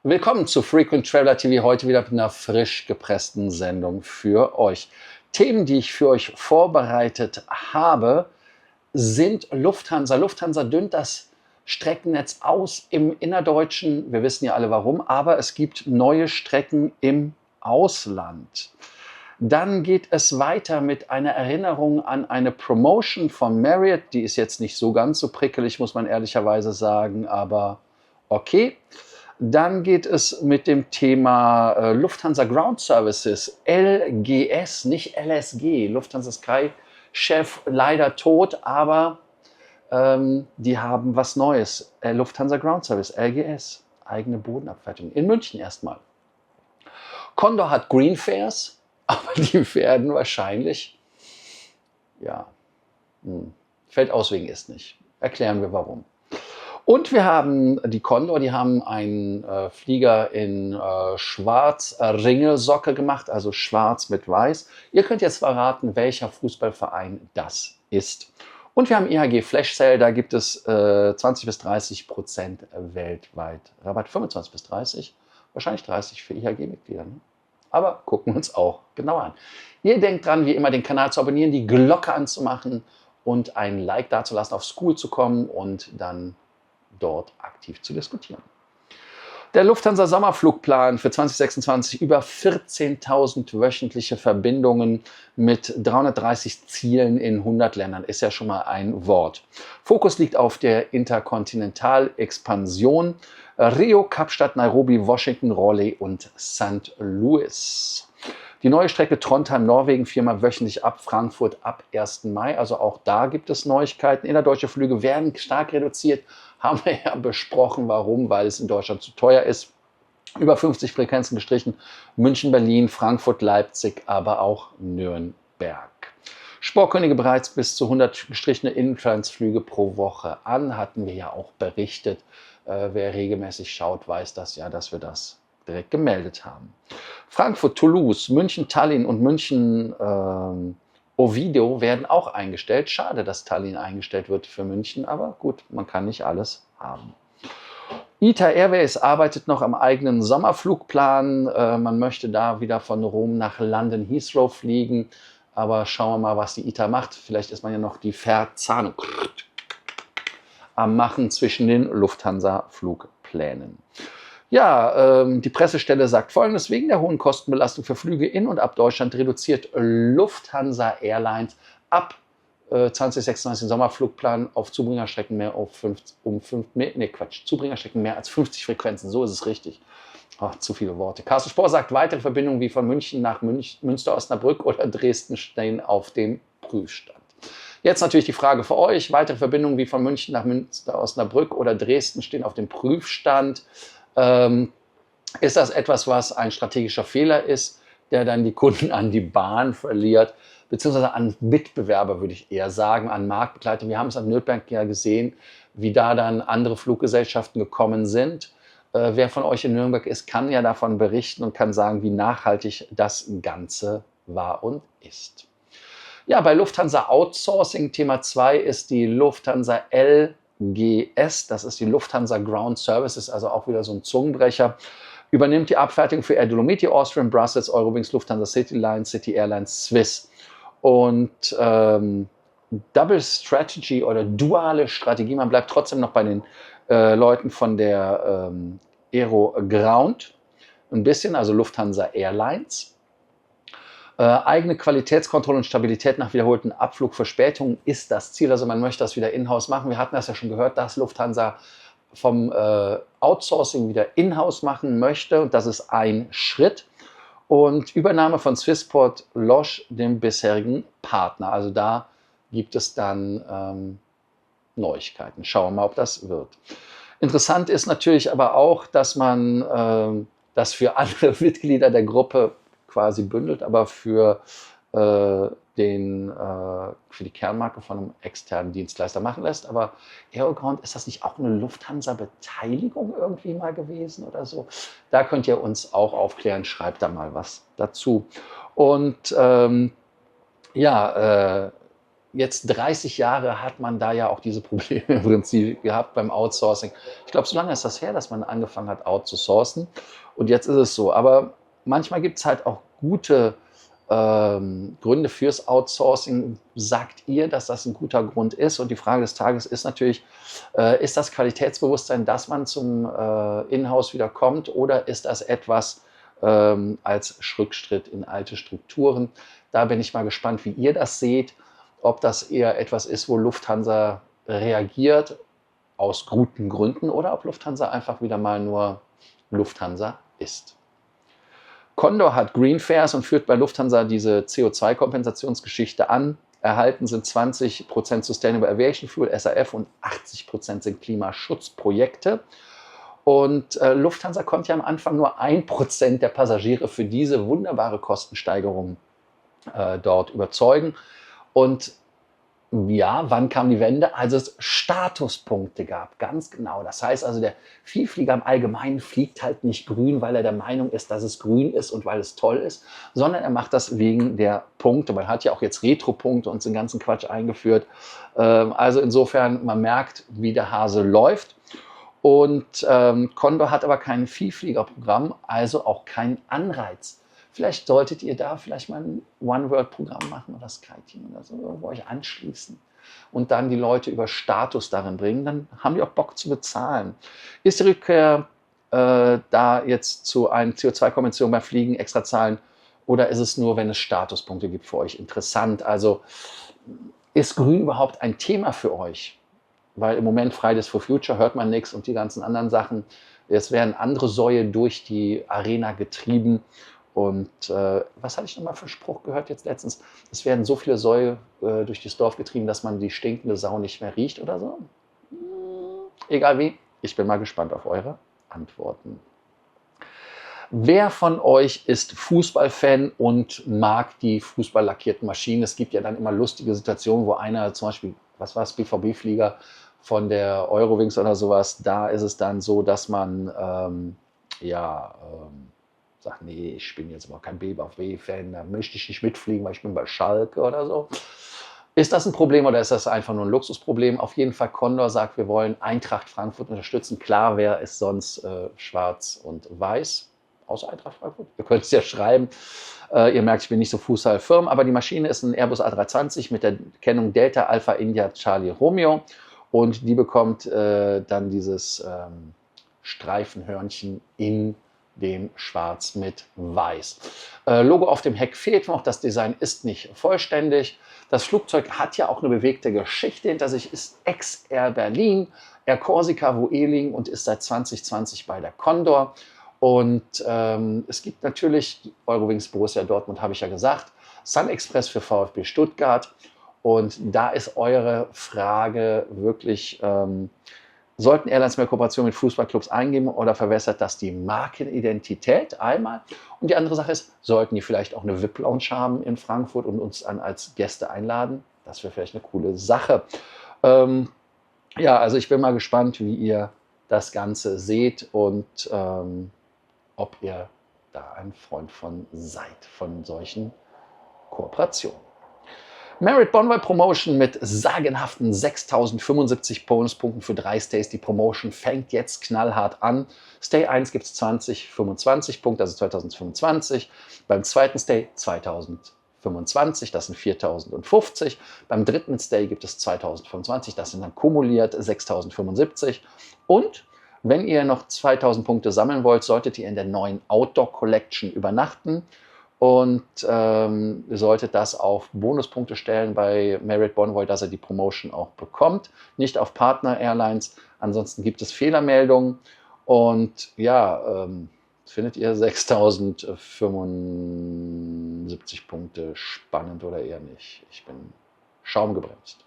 Willkommen zu Frequent Traveler TV, heute wieder mit einer frisch gepressten Sendung für euch. Themen, die ich für euch vorbereitet habe, sind Lufthansa. Lufthansa dünnt das Streckennetz aus im Innerdeutschen. Wir wissen ja alle warum, aber es gibt neue Strecken im Ausland. Dann geht es weiter mit einer Erinnerung an eine Promotion von Marriott. Die ist jetzt nicht so ganz so prickelig, muss man ehrlicherweise sagen, aber okay. Dann geht es mit dem Thema Lufthansa Ground Services, LGS, nicht LSG. Lufthansa Sky-Chef leider tot, aber die haben was Neues. Lufthansa Ground Service, LGS, eigene Bodenabfertigung. In München erstmal. Condor hat Green Fares, aber die werden wahrscheinlich, ja, fällt aus wegen ist nicht. Erklären wir warum. Und wir haben die Condor, die haben einen Flieger in schwarz Ringelsocke gemacht, also schwarz mit weiß. Ihr könnt jetzt verraten, welcher Fußballverein das ist. Und wir haben IHG Flash Sale, da gibt es 20-30% weltweit Rabatt. 25-30%, wahrscheinlich 30% für IHG-Mitglieder. Ne? Aber gucken wir uns auch genauer an. Ihr denkt dran, wie immer den Kanal zu abonnieren, die Glocke anzumachen und ein Like dazulassen, auf School zu kommen und dann dort aktiv zu diskutieren. Der Lufthansa Sommerflugplan für 2026, über 14.000 wöchentliche Verbindungen mit 330 Zielen in 100 Ländern, ist ja schon mal ein Wort. Fokus liegt auf der Interkontinentalexpansion. Rio, Kapstadt, Nairobi, Washington, Raleigh und St. Louis. Die neue Strecke Trondheim, Norwegen, viermal wöchentlich ab Frankfurt ab 1. Mai. Also auch da gibt es Neuigkeiten. Innerdeutsche Flüge werden stark reduziert. Haben wir ja besprochen, warum, weil es in Deutschland zu teuer ist. Über 50 Frequenzen gestrichen. München, Berlin, Frankfurt, Leipzig, aber auch Nürnberg. Sport kündige bereits bis zu 100 gestrichene Inlandsflüge pro Woche an. Hatten wir ja auch berichtet. Wer regelmäßig schaut, weiß das ja, dass wir das direkt gemeldet haben. Frankfurt, Toulouse, München, Tallinn und München Ovidio werden auch eingestellt. Schade, dass Tallinn eingestellt wird für München, aber gut, man kann nicht alles haben. ITA Airways arbeitet noch am eigenen Sommerflugplan. Man möchte da wieder von Rom nach London Heathrow fliegen. Aber schauen wir mal, was die ITA macht. Vielleicht ist man ja noch die Verzahnung am Machen zwischen den Lufthansa-Flugplänen. Ja, die Pressestelle sagt Folgendes: Wegen der hohen Kostenbelastung für Flüge in und ab Deutschland reduziert Lufthansa Airlines ab 2026 den Sommerflugplan auf Zubringerstrecken Zubringerstrecken mehr als 50 Frequenzen. So ist es richtig. Ach, zu viele Worte. Carsten Spohr sagt, weitere Verbindungen wie von München nach Münster-Osnabrück oder Dresden stehen auf dem Prüfstand. Jetzt natürlich die Frage für euch: Weitere Verbindungen wie von München nach Münster-Osnabrück oder Dresden stehen auf dem Prüfstand. Ist das etwas, was ein strategischer Fehler ist, der dann die Kunden an die Bahn verliert, beziehungsweise an Mitbewerber, würde ich eher sagen, an Marktbegleiter? Wir haben es an Nürnberg ja gesehen, wie da dann andere Fluggesellschaften gekommen sind. Wer von euch in Nürnberg ist, kann ja davon berichten und kann sagen, wie nachhaltig das Ganze war und ist. Ja, bei Lufthansa Outsourcing, Thema 2 ist die Lufthansa LGS, das ist die Lufthansa Ground Services, also auch wieder so ein Zungenbrecher, übernimmt die Abfertigung für Air Dolomiti, Austrian, Brussels, Eurowings, Lufthansa Citylines, City Airlines, Swiss. Und Double Strategy oder duale Strategie, man bleibt trotzdem noch bei den Leuten von der Aero Ground, ein bisschen, also Lufthansa Airlines. Eigene Qualitätskontrolle und Stabilität nach wiederholten Abflugverspätungen ist das Ziel. Also man möchte das wieder in-house machen. Wir hatten das ja schon gehört, dass Lufthansa vom Outsourcing wieder in-house machen möchte. Und das ist ein Schritt. Und Übernahme von Swissport Loge, dem bisherigen Partner. Also da gibt es dann Neuigkeiten. Schauen wir mal, ob das wird. Interessant ist natürlich aber auch, dass man das für andere Mitglieder der Gruppe quasi bündelt, aber für die Kernmarke von einem externen Dienstleister machen lässt. Aber Aeroground, ist das nicht auch eine Lufthansa-Beteiligung irgendwie mal gewesen oder so? Da könnt ihr uns auch aufklären, schreibt da mal was dazu. Und jetzt 30 Jahre hat man da ja auch diese Probleme im Prinzip gehabt beim Outsourcing. Ich glaube, so lange ist das her, dass man angefangen hat, outzusourcen. Und jetzt ist es so. Aber manchmal gibt es halt auch gute Gründe fürs Outsourcing. Sagt ihr, dass das ein guter Grund ist? Und die Frage des Tages ist natürlich, ist das Qualitätsbewusstsein, dass man zum Inhouse wieder kommt, oder ist das etwas als Rückschritt in alte Strukturen? Da bin ich mal gespannt, wie ihr das seht, ob das eher etwas ist, wo Lufthansa reagiert aus guten Gründen oder ob Lufthansa einfach wieder mal nur Lufthansa ist. Condor hat Green Fares und führt bei Lufthansa diese CO2-Kompensationsgeschichte an. Erhalten sind 20% Sustainable Aviation Fuel, SAF, und 80% sind Klimaschutzprojekte. Und Lufthansa konnte ja am Anfang nur 1% der Passagiere für diese wunderbare Kostensteigerung dort überzeugen. Und ja, wann kam die Wende? Als es Statuspunkte gab, ganz genau. Das heißt also, der Vielflieger im Allgemeinen fliegt halt nicht grün, weil er der Meinung ist, dass es grün ist und weil es toll ist, sondern er macht das wegen der Punkte. Man hat ja auch jetzt Retro-Punkte und den ganzen Quatsch eingeführt. Also insofern, man merkt, wie der Hase läuft. Und Condor hat aber kein Vielfliegerprogramm, also auch keinen Anreiz. Vielleicht solltet ihr da vielleicht mal ein One-World-Programm machen oder SkyTeam oder so, irgendwo euch anschließen und dann die Leute über Status darin bringen. Dann haben die auch Bock zu bezahlen. Ist die Rückkehr da jetzt zu einer CO2-Kompensation beim Fliegen extra zahlen, oder ist es nur, wenn es Statuspunkte gibt, für euch interessant? Also ist Grün überhaupt ein Thema für euch? Weil im Moment Fridays for Future hört man nichts und die ganzen anderen Sachen. Es werden andere Säue durch die Arena getrieben. Und was hatte ich nochmal für einen Spruch gehört jetzt letztens? Es werden so viele Säue durch das Dorf getrieben, dass man die stinkende Sau nicht mehr riecht oder so. Egal wie, ich bin mal gespannt auf eure Antworten. Wer von euch ist Fußballfan und mag die fußballlackierten Maschinen? Es gibt ja dann immer lustige Situationen, wo einer zum Beispiel, was war es, BVB-Flieger von der Eurowings oder sowas, da ist es dann so, dass man sagt, nee, ich bin jetzt aber kein BVB-Fan, da möchte ich nicht mitfliegen, weil ich bin bei Schalke oder so. Ist das ein Problem oder ist das einfach nur ein Luxusproblem? Auf jeden Fall, Condor sagt, wir wollen Eintracht Frankfurt unterstützen. Klar, wer ist sonst schwarz und weiß? Außer Eintracht Frankfurt. Ihr könnt es ja schreiben. Ihr merkt, ich bin nicht so fußballfirm, aber die Maschine ist ein Airbus A320 mit der Kennung Delta Alpha India Charlie Romeo. Und die bekommt dann dieses Streifenhörnchen in dem Schwarz mit Weiß. Logo auf dem Heck fehlt noch, das Design ist nicht vollständig. Das Flugzeug hat ja auch eine bewegte Geschichte hinter sich, ist Ex-Air Berlin, Air Corsica, Vueling und ist seit 2020 bei der Condor. Und es gibt natürlich Eurowings Borussia Dortmund, habe ich ja gesagt, Sun Express für VfB Stuttgart. Und da ist eure Frage wirklich, sollten Airlines mehr Kooperation mit Fußballclubs eingehen oder verwässert das die Markenidentität einmal? Und die andere Sache ist, sollten die vielleicht auch eine VIP-Lounge haben in Frankfurt und uns dann als Gäste einladen? Das wäre vielleicht eine coole Sache. Ja, also ich bin mal gespannt, wie ihr das Ganze seht und ob ihr da ein Freund von seid, von solchen Kooperationen. Merit Bonvoy Promotion mit sagenhaften 6.075 Bonuspunkten für 3 Stays. Die Promotion fängt jetzt knallhart an. Stay 1 gibt es 2025 Punkte, also 2025. Beim zweiten Stay 2025, das sind 4.050. Beim dritten Stay gibt es 2025, das sind dann kumuliert 6.075. Und wenn ihr noch 2.000 Punkte sammeln wollt, solltet ihr in der neuen Outdoor Collection übernachten. Und ihr solltet das auf Bonuspunkte stellen bei Merit Bonvoy, dass er die Promotion auch bekommt, nicht auf Partner Airlines. Ansonsten gibt es Fehlermeldungen. Und ja, findet ihr 6.075 Punkte spannend oder eher nicht? Ich bin schaumgebremst.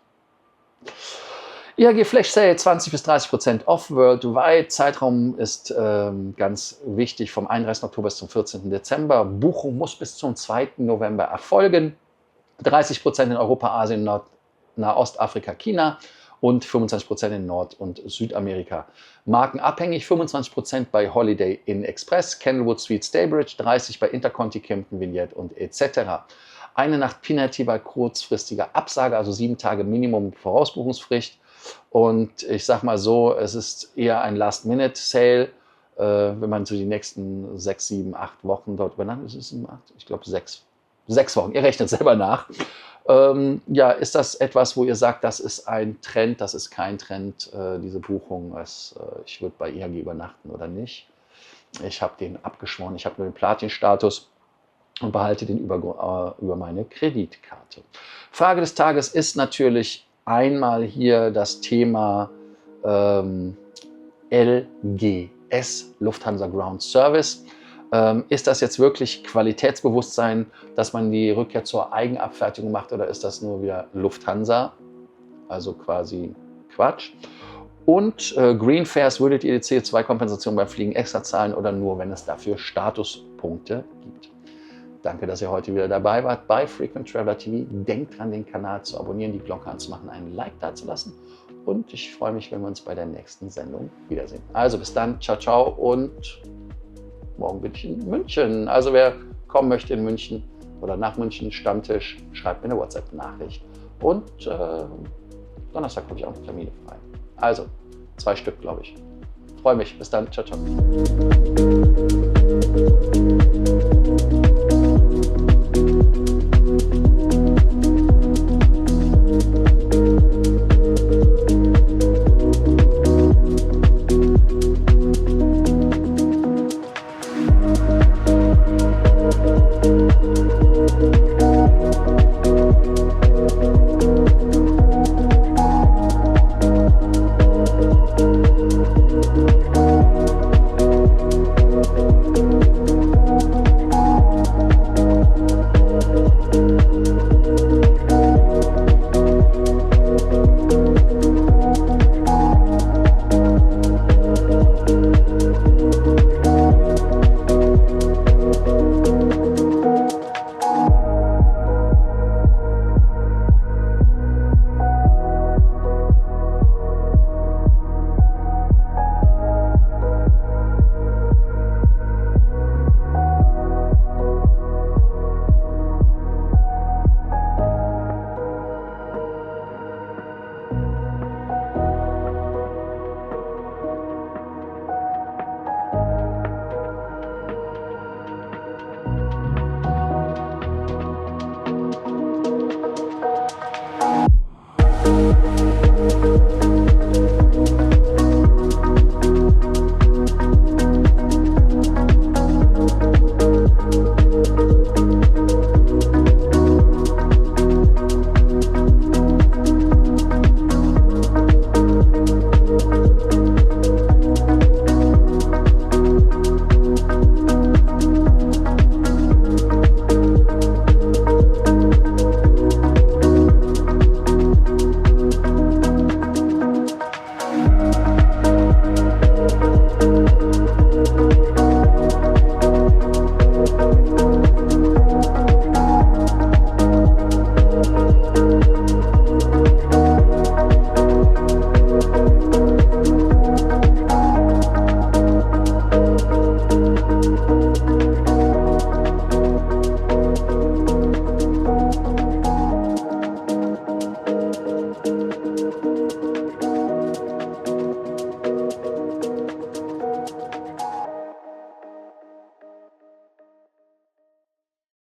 IAG Flash Sale 20-30% off worldwide. Zeitraum ist ganz wichtig vom 31. Oktober bis zum 14. Dezember. Buchung muss bis zum 2. November erfolgen. 30% in Europa, Asien, Nahostafrika, China und 25% in Nord- und Südamerika. Markenabhängig 25% bei Holiday Inn Express, Kenilworth Suite Staybridge, 30% bei Interconti, Kimpton, Vignette und etc. Eine Nacht Peanuty bei kurzfristiger Absage, also 7 Tage Minimum Vorausbuchungsfrist. Und ich sag mal so, es ist eher ein Last-Minute-Sale, wenn man so die nächsten 6, 7, 8 Wochen dort übernachtet. Ist es 8? Ich glaube 6 Wochen. Ihr rechnet selber nach. Ja, ist das etwas, wo ihr sagt, das ist ein Trend, das ist kein Trend, diese Buchung, ich würde bei IHG übernachten oder nicht? Ich habe den abgeschworen, ich habe nur den Platin-Status und behalte den über meine Kreditkarte. Frage des Tages ist natürlich einmal hier das Thema LGS, Lufthansa Ground Service. Ist das jetzt wirklich Qualitätsbewusstsein, dass man die Rückkehr zur Eigenabfertigung macht, oder ist das nur wieder Lufthansa? Also quasi Quatsch. Und Green Fares, würdet ihr die CO2-Kompensation beim Fliegen extra zahlen oder nur, wenn es dafür Statuspunkte gibt? Danke, dass ihr heute wieder dabei wart bei Frequent Traveler TV. Denkt dran, den Kanal zu abonnieren, die Glocke anzumachen, einen Like dazulassen. Und ich freue mich, wenn wir uns bei der nächsten Sendung wiedersehen. Also bis dann, ciao, ciao, und morgen bin ich in München. Also wer kommen möchte in München oder nach München, Stammtisch, schreibt mir eine WhatsApp-Nachricht. Und Donnerstag habe ich auch noch Termine frei. Also 2 Stück, glaube ich. Freue mich. Bis dann. Ciao, ciao.